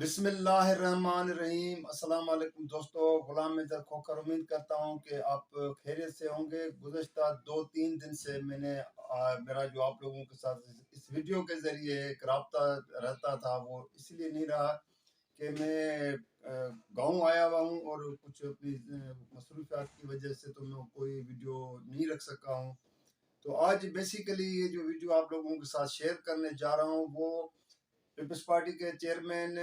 بسم اللہ الرحمن الرحیم۔ السلام علیکم دوستو، غلام مرزا کھوکھر امید کرتا ہوں کہ آپ خیریت سے ہوں گے۔ گزشتہ 2-3 دن سے میں نے میرا جو آپ لوگوں کے ساتھ اس ویڈیو کے ذریعے ایک رابطہ رہتا تھا، وہ اس لیے نہیں رہا کہ میں گاؤں آیا ہوا ہوں اور کچھ اپنی مصروفیات کی وجہ سے تو میں کوئی ویڈیو نہیں رکھ سکا ہوں۔ تو آج بیسیکلی یہ جو ویڈیو آپ لوگوں کے ساتھ شیئر کرنے جا رہا ہوں وہ پیپلز پارٹی کے چیئرمین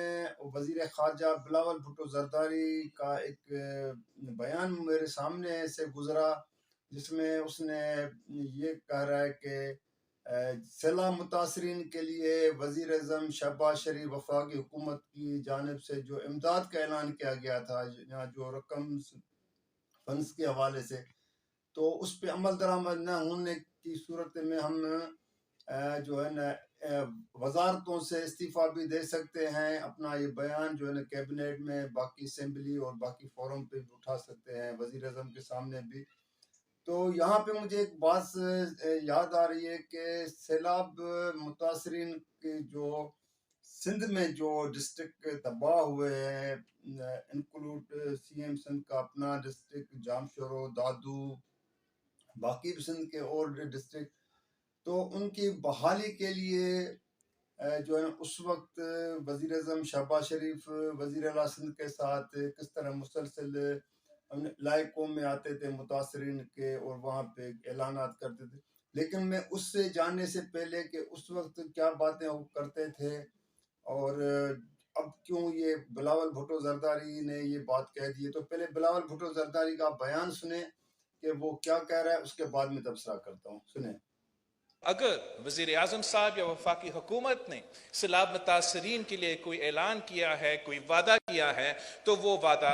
وزیر خارجہ بلاول بھٹو زرداری کا ایک بیان میرے سامنے سے گزرا، جس میں اس نے یہ کہہ رہا ہے کہ سیلاب متاثرین کے لیے وزیر اعظم شہباز شریف وفاقی حکومت کی جانب سے جو امداد کا اعلان کیا گیا تھا، جو رقم فنڈز کے حوالے سے، تو اس پہ عمل درآمد نہ ہونے کی صورت میں ہم جو ہے نا وزارتوں سے استعفیٰ بھی دے سکتے ہیں، اپنا یہ بیان جو ہے نا کیبنٹ میں، باقی اسمبلی اور باقی فورم پہ بھی اٹھا سکتے ہیں، وزیر اعظم کے سامنے بھی۔ تو یہاں پہ مجھے ایک بات یاد آ رہی ہے کہ سیلاب متاثرین کی جو سندھ میں جو ڈسٹرکٹ تباہ ہوئے ہیں، انکلوڈ سی ایم سندھ کا اپنا ڈسٹرکٹ جام شورو، دادو، باقی بھی سندھ کے اور ڈسٹرکٹ، تو ان کی بحالی کے لیے جو ہے اس وقت وزیر اعظم شہباز شریف وزیر اعلیٰ سندھ کے ساتھ کس طرح مسلسل علاقوں میں آتے تھے متاثرین کے اور وہاں پہ اعلانات کرتے تھے، لیکن میں اس سے جاننے سے پہلے کہ اس وقت کیا باتیں وہ کرتے تھے اور اب کیوں یہ بلاول بھٹو زرداری نے یہ بات کہہ دی ہے، تو پہلے بلاول بھٹو زرداری کا بیان سنیں کہ وہ کیا کہہ رہا ہے، اس کے بعد میں تبصرہ کرتا ہوں، سنیں۔ اگر وزیر اعظم صاحب یا وفاقی حکومت نے سیلاب متاثرین کے لیے کوئی اعلان کیا ہے، کوئی وعدہ کیا ہے، تو وہ وعدہ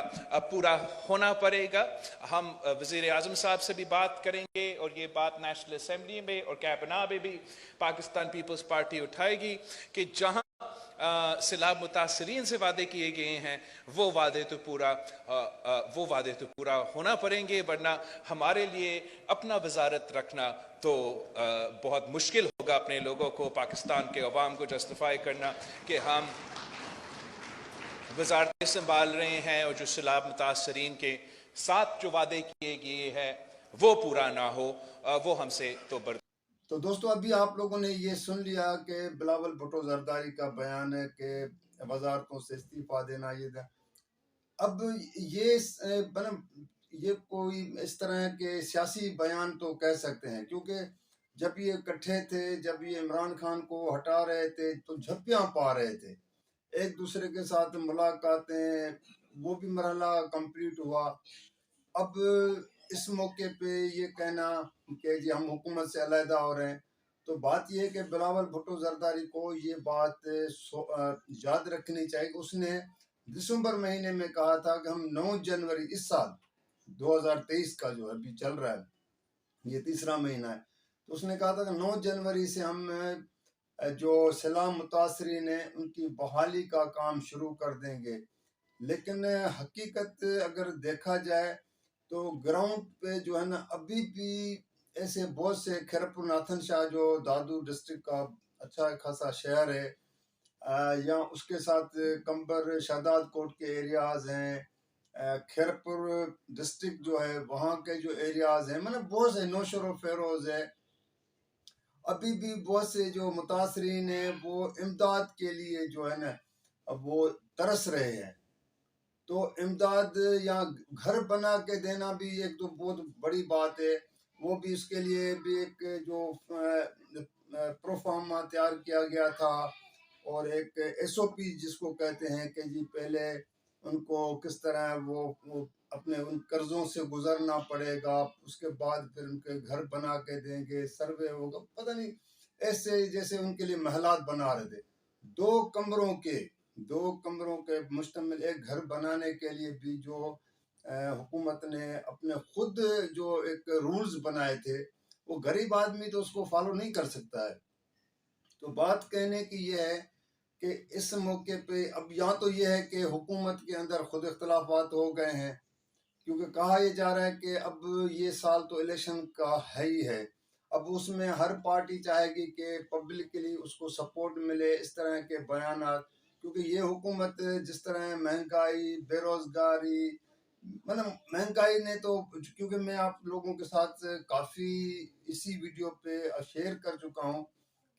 پورا ہونا پڑے گا۔ ہم وزیر اعظم صاحب سے بھی بات کریں گے اور یہ بات نیشنل اسمبلی میں اور کیبنہ میں بھی پاکستان پیپلز پارٹی اٹھائے گی کہ جہاں سیلاب متاثرین سے وعدے کیے گئے ہیں وہ وعدے تو پورا ہونا پڑیں گے، ورنہ ہمارے لیے اپنا وزارت رکھنا تو بہت مشکل ہوگا، اپنے لوگوں کو، پاکستان کے عوام کو جسٹیفائی کرنا کہ ہم وزارتیں سنبھال رہے ہیں اور جو سیلاب متاثرین کے ساتھ جو وعدے کیے گئے ہیں وہ پورا نہ ہو، وہ ہم سے تو تو دوستو ابھی آپ لوگوں نے یہ سن لیا کہ بلاول بھٹو زرداری کا بیان ہے کہ وزارتوں سے استعفیٰ دینا یہ اب یہ کوئی اس طرح کے سیاسی بیان تو کہہ سکتے ہیں، کیونکہ جب یہ اکٹھے تھے، جب یہ عمران خان کو ہٹا رہے تھے تو جھپیاں پا رہے تھے، ایک دوسرے کے ساتھ ملاقاتیں، وہ بھی مرحلہ کمپلیٹ ہوا۔ اب اس موقع پہ یہ کہنا کہ جی ہم حکومت سے علیحدہ ہو رہے ہیں، تو بات یہ ہے کہ بلاول بھٹو زرداری کو یہ بات یاد رکھنی چاہیے کہ اس نے دسمبر مہینے میں کہا تھا کہ ہم 9 جنوری اس سال 2023 کا جو ابھی چل رہا ہے، یہ تیسرا مہینہ ہے، تو اس نے کہا تھا کہ 9 جنوری سے ہم جو سیلاب متاثرین ہیں ان کی بحالی کا کام شروع کر دیں گے۔ لیکن حقیقت اگر دیکھا جائے تو گراؤنڈ پہ جو ہے نا ابھی بھی ایسے بہت سے کھیرپور ناتھن شاہ جو دادو ڈسٹرکٹ کا اچھا خاصا شہر ہے، یا اس کے ساتھ کمبر شہداد کوٹ کے ایریاز ہیں، کھیرپور ڈسٹرکٹ جو ہے وہاں کے جو ایریاز ہیں، مطلب بہت سے نوشر و فیروز ہے، ابھی بھی بہت سے جو متاثرین ہیں وہ امداد کے لیے جو ہے نا وہ ترس رہے ہیں۔ تو امداد یا گھر بنا کے دینا بھی ایک تو بہت بڑی بات ہے، وہ بھی اس کے لیے بھی ایک جو پروفارما تیار کیا گیا تھا اور ایک ایس او پی جس کو کہتے ہیں کہ جی پہلے ان کو کس طرح وہ اپنے ان قرضوں سے گزرنا پڑے گا، اس کے بعد پھر ان کے گھر بنا کے دیں گے، سروے ہوگا، پتہ نہیں ایسے جیسے ان کے لیے محلات بنا رہے تھے۔ 2 کمروں کے مشتمل ایک گھر بنانے کے لیے بھی جو حکومت نے اپنے خود جو ایک رولز بنائے تھے، وہ غریب آدمی تو اس کو فالو نہیں کر سکتا ہے۔ تو بات کہنے کی یہ ہے کہ اس موقع پہ اب یہاں تو یہ ہے کہ حکومت کے اندر خود اختلافات ہو گئے ہیں، کیونکہ کہا یہ جا رہا ہے کہ اب یہ سال تو الیکشن کا ہے ہی ہے، اب اس میں ہر پارٹی چاہے گی کہ پبلکلی اس کو سپورٹ ملے، اس طرح کے بیانات کیونکہ یہ حکومت جس طرح مہنگائی، بے روزگاری، مطلب مہنگائی نے تو، کیونکہ میں آپ لوگوں کے ساتھ کافی اسی ویڈیو پہ شیئر کر چکا ہوں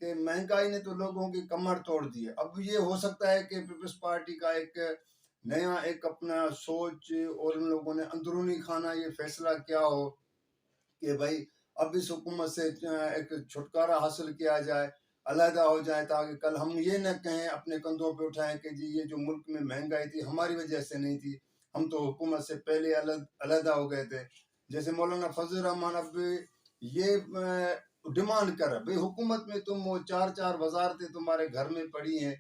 کہ مہنگائی نے تو لوگوں کی کمر توڑ دی ہے. اب یہ ہو سکتا ہے کہ پیپلز پارٹی کا ایک نیا ایک اپنا سوچ اور ان لوگوں نے اندرونی خانہ یہ فیصلہ کیا ہو کہ بھائی اب اس حکومت سے ایک چھٹکارا حاصل کیا جائے، علیحدہ ہو جائے، تاکہ کل ہم یہ نہ کہیں، اپنے کندھوں پہ اٹھائیں کہ جی یہ جو ملک میں مہنگائی تھی ہماری وجہ سے نہیں تھی، ہم تو حکومت سے پہلے علیحدہ ہو گئے تھے. جیسے مولانا فضل الرحمان اب یہ ڈیمانڈ کر رہا ہے، بھئی حکومت میں تم وہ 4 وزارتیں تمہارے گھر میں پڑی ہیں،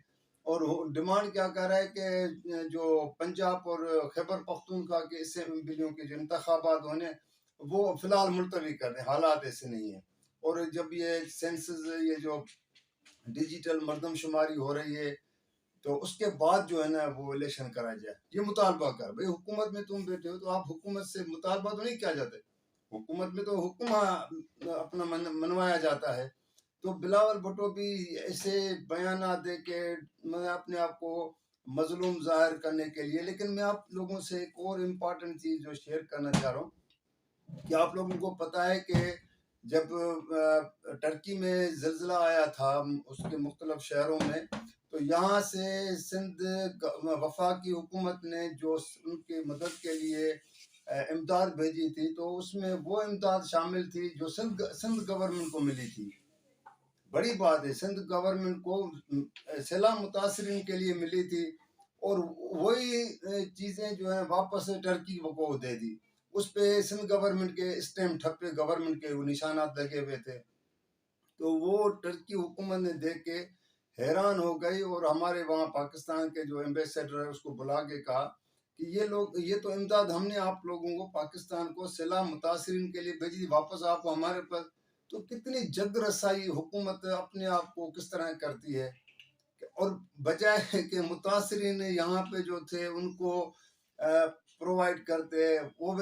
اور ڈیمانڈ کیا کر رہا ہے کہ جو پنجاب اور خیبر پختونخوا کے اسمبلیوں کے جو انتخابات ہونے وہ فی الحال ملتوی کر دیں، حالات ایسے نہیں ہیں. اور جب یہ سینسز، یہ جو ڈیجیٹل مردم شماری ہو رہی ہے، تو اس کے بعد جو ہے نا وہ الیکشن کرا جائے. یہ مطالبہ کر، بھئی حکومت میں تم بیٹھے ہو تو آپ حکومت سے مطالبہ تو نہیں کیا جاتے، حکومت میں تو حکم اپنا منوایا جاتا ہے. تو بلاول بھٹو بھی ایسے بیانات دے کے میں اپنے آپ کو مظلوم ظاہر کرنے کے لیے، لیکن میں آپ لوگوں سے ایک اور امپورٹنٹ چیز جو شیئر کرنا چاہ رہا ہوں کہ آپ لوگوں کو پتہ ہے کہ جب ٹرکی میں زلزلہ آیا تھا اس کے مختلف شہروں میں، تو یہاں سے سندھ وفاقی حکومت نے جو ان کی مدد کے لیے امداد بھیجی تھی، تو اس میں وہ امداد شامل تھی جو سندھ گورنمنٹ کو ملی تھی. بڑی بات ہے، سندھ گورنمنٹ کو سیلاب متاثرین کے لیے ملی تھی، اور وہی چیزیں جو ہیں واپس ٹرکی کو دے دی. اس پہ سندھ گورنمنٹ کے اسٹیمپ ٹھپے گورنمنٹ کے نشانات لگے ہوئے تھے. تو وہ ٹرکی حکومت نے دیکھ کے حیران ہو گئی، اور ہمارے وہاں پاکستان کے جو ایمبیسیڈر ہے اس کو بلا کے کہا کہ یہ تو امداد ہم نے آپ لوگوں کو پاکستان کو سیلاب متاثرین کے لیے بھیجی، واپس آپ کو ہمارے پر. تو کتنی جگ رسائی حکومت اپنے آپ کو کس طرح کرتی ہے، اور بجائے کہ متاثرین یہاں پہ جو تھے ان کو پرووائڈ کرتے، وہ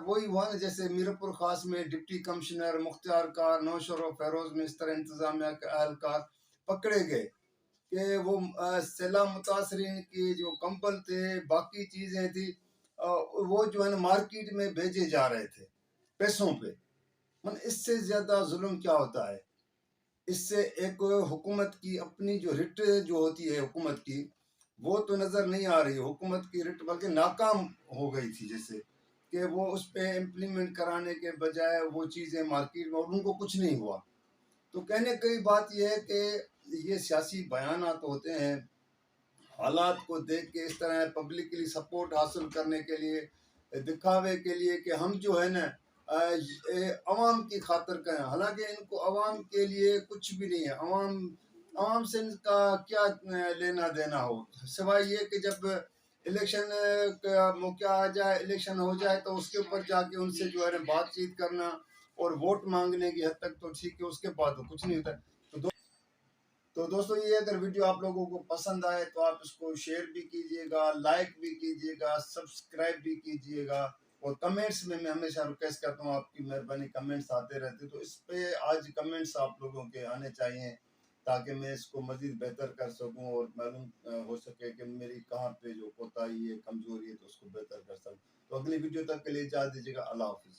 وہی ہوا نا جیسے میرپور خاص میں ڈپٹی کمشنر مختار کار، نوشہر و فیروز میں اس طرح انتظامیہ کے اہلکار پکڑے گئے کہ وہ سیلاب متاثرین کی جو کمبل تھے، باقی چیزیں تھی، وہ جو ہے نا مارکیٹ میں بھیجے جا رہے تھے پیسوں پہ. اس سے زیادہ ظلم کیا ہوتا ہے؟ اس سے ایک حکومت کی اپنی جو رٹ جو ہوتی ہے حکومت کی، وہ تو نظر نہیں آ رہی. حکومت کی رٹ بلکہ ناکام ہو گئی تھی، جیسے کہ وہ اس پہ امپلیمنٹ کرانے کے بجائے وہ چیزیں مارکیٹ میں، اور ان کو کچھ نہیں ہوا. تو کہنے کی بات یہ ہے کہ یہ سیاسی بیانات ہوتے ہیں، حالات کو دیکھ کے اس طرح پبلکلی سپورٹ حاصل کرنے کے لیے، دکھاوے کے لیے کہ ہم جو ہے نا عوام کی خاطر کریں، حالانکہ ان کو عوام کے لیے کچھ بھی نہیں ہے. عوام سے ان کا کیا لینا دینا ہو، سوائے یہ کہ جب الیکشن کا موقع آ جائے، الیکشن ہو جائے، تو اس کے اوپر جا کے ان سے جو ہے بات چیت کرنا اور ووٹ مانگنے کی حد تک تو ٹھیک ہے، اس کے بعد تو کچھ نہیں ہوتا. تو دوستو یہ اگر ویڈیو آپ لوگوں کو پسند آئے تو آپ اس کو شیئر بھی کیجئے گا، لائک بھی کیجئے گا، سبسکرائب بھی کیجئے گا، اور کمنٹس میں ہمیشہ ریکویسٹ کرتا ہوں، آپ کی مہربانی کمنٹس آتے رہتے، تو اس پہ آج کمنٹس آپ لوگوں کے آنے چاہیے تاکہ میں اس کو مزید بہتر کر سکوں اور معلوم ہو سکے کہ میری کہاں پہ جو کوتاہی ہے، کمزوری ہے، تو اس کو بہتر کر سکوں. تو اگلی ویڈیو تک کے لیے اجازت دیجیے گا. اللہ حافظ.